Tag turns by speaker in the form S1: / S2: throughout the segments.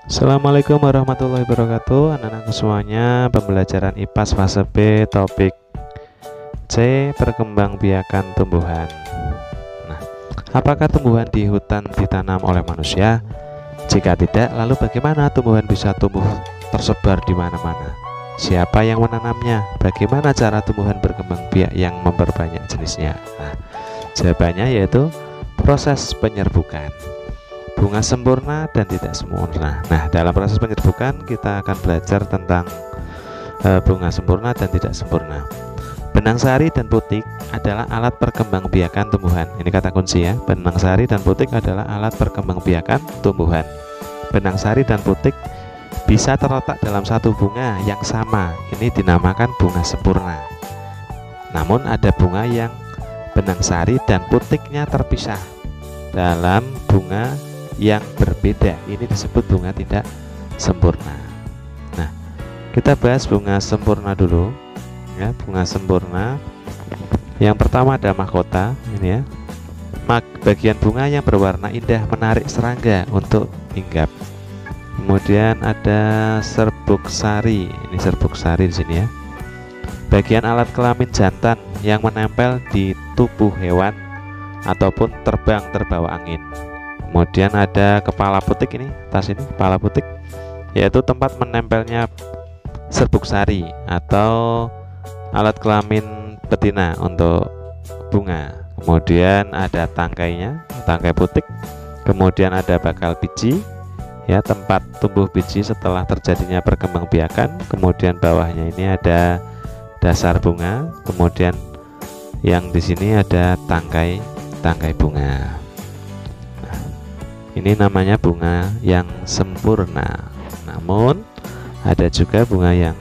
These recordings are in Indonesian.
S1: Assalamualaikum warahmatullahi wabarakatuh. Anak-anakku semuanya, pembelajaran IPAS fase B, topik C, perkembangbiakan tumbuhan. Nah, apakah tumbuhan di hutan ditanam oleh manusia? Jika tidak, lalu bagaimana tumbuhan bisa tumbuh tersebar di mana-mana? Siapa yang menanamnya? Bagaimana cara tumbuhan berkembang biak yang memperbanyak jenisnya? Nah, jawabannya yaitu proses penyerbukan. Bunga sempurna dan tidak sempurna. Nah, dalam proses penyerbukan kita akan belajar tentang bunga sempurna dan tidak sempurna. Benang sari dan putik adalah alat perkembangbiakan tumbuhan. Ini kata kunci ya. Benang sari dan putik adalah alat perkembangbiakan tumbuhan. Benang sari dan putik bisa terletak dalam satu bunga yang sama. Ini dinamakan bunga sempurna. Namun ada bunga yang benang sari dan putiknya terpisah dalam bunga yang berbeda. Ini disebut bunga tidak sempurna. Nah, kita bahas bunga sempurna dulu ya. Bunga sempurna yang pertama ada mahkota ini ya. Bagian bunga yang berwarna indah menarik serangga untuk hinggap. Kemudian ada serbuk sari. Ini serbuk sari di sini ya. Bagian alat kelamin jantan yang menempel di tubuh hewan ataupun terbang terbawa angin. Kemudian ada kepala putik, ini tas ini kepala putik, yaitu tempat menempelnya serbuk sari atau alat kelamin betina untuk bunga. Kemudian ada tangkainya, tangkai putik. Kemudian ada bakal biji ya, tempat tumbuh biji setelah terjadinya perkembangbiakan. Kemudian bawahnya ini ada dasar bunga. Kemudian yang di sini ada tangkai bunga. Ini namanya bunga yang sempurna. Namun ada juga bunga yang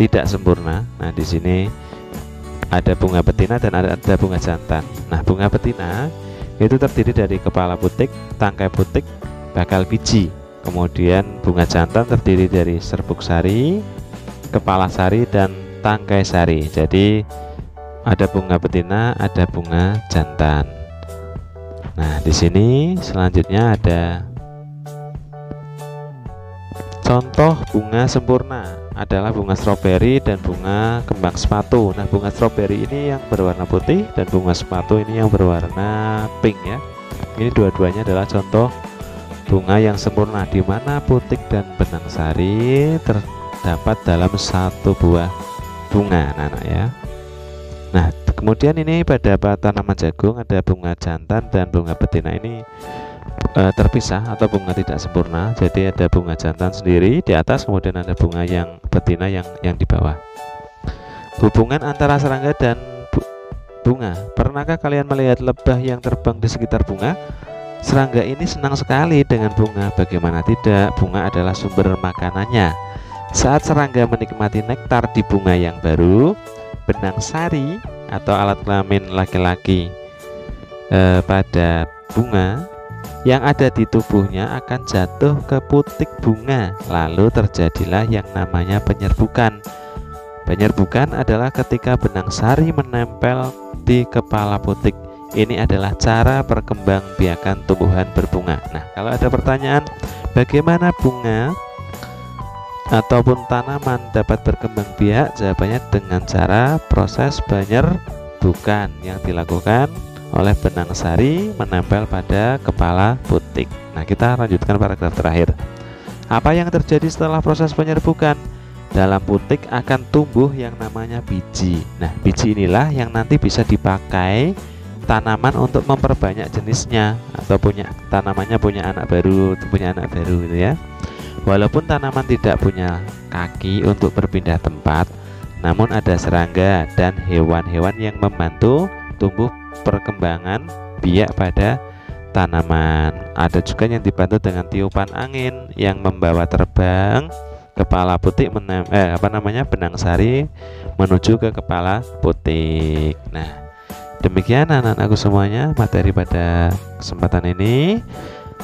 S1: tidak sempurna. Nah, di sini ada bunga betina dan ada bunga jantan. Nah, bunga betina itu terdiri dari kepala putik, tangkai putik, bakal biji. Kemudian bunga jantan terdiri dari serbuk sari, kepala sari, dan tangkai sari. Jadi ada bunga betina, ada bunga jantan. Nah, di sini selanjutnya ada contoh bunga sempurna adalah bunga stroberi dan bunga kembang sepatu. Nah, bunga stroberi ini yang berwarna putih dan bunga sepatu ini yang berwarna pink ya. Ini dua-duanya adalah contoh bunga yang sempurna di mana putik dan benang sari terdapat dalam satu buah bunga, anak-anak ya. Nah, kemudian ini pada tanaman jagung ada bunga jantan dan bunga betina ini terpisah atau bunga tidak sempurna. Jadi ada bunga jantan sendiri di atas, kemudian ada bunga yang betina yang di bawah. Hubungan antara serangga dan bunga. Pernahkah kalian melihat lebah yang terbang di sekitar bunga? Serangga ini senang sekali dengan bunga. Bagaimana tidak, bunga adalah sumber makanannya. Saat serangga menikmati nektar di bunga yang baru, benang sari atau alat kelamin laki-laki pada bunga yang ada di tubuhnya akan jatuh ke putik bunga, lalu terjadilah yang namanya penyerbukan. Penyerbukan adalah ketika benang sari menempel di kepala putik. Ini adalah cara perkembangbiakan tumbuhan berbunga. Nah, kalau ada pertanyaan bagaimana bunga ataupun tanaman dapat berkembang biak, jawabannya dengan cara proses penyerbukan yang dilakukan oleh benang sari menempel pada kepala putik. Nah, kita lanjutkan paragraf terakhir. Apa yang terjadi setelah proses penyerbukan? Dalam putik akan tumbuh yang namanya biji. Nah, biji inilah yang nanti bisa dipakai tanaman untuk memperbanyak jenisnya atau tanamannya punya anak baru gitu ya. Walaupun tanaman tidak punya kaki untuk berpindah tempat, namun ada serangga dan hewan-hewan yang membantu tumbuh perkembangan biak pada tanaman. Ada juga yang dibantu dengan tiupan angin yang membawa terbang kepala putik benang sari menuju ke kepala putik. Nah, demikian anak-anakku semuanya materi pada kesempatan ini.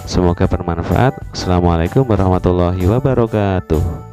S1: Semoga bermanfaat. Assalamualaikum warahmatullahi wabarakatuh.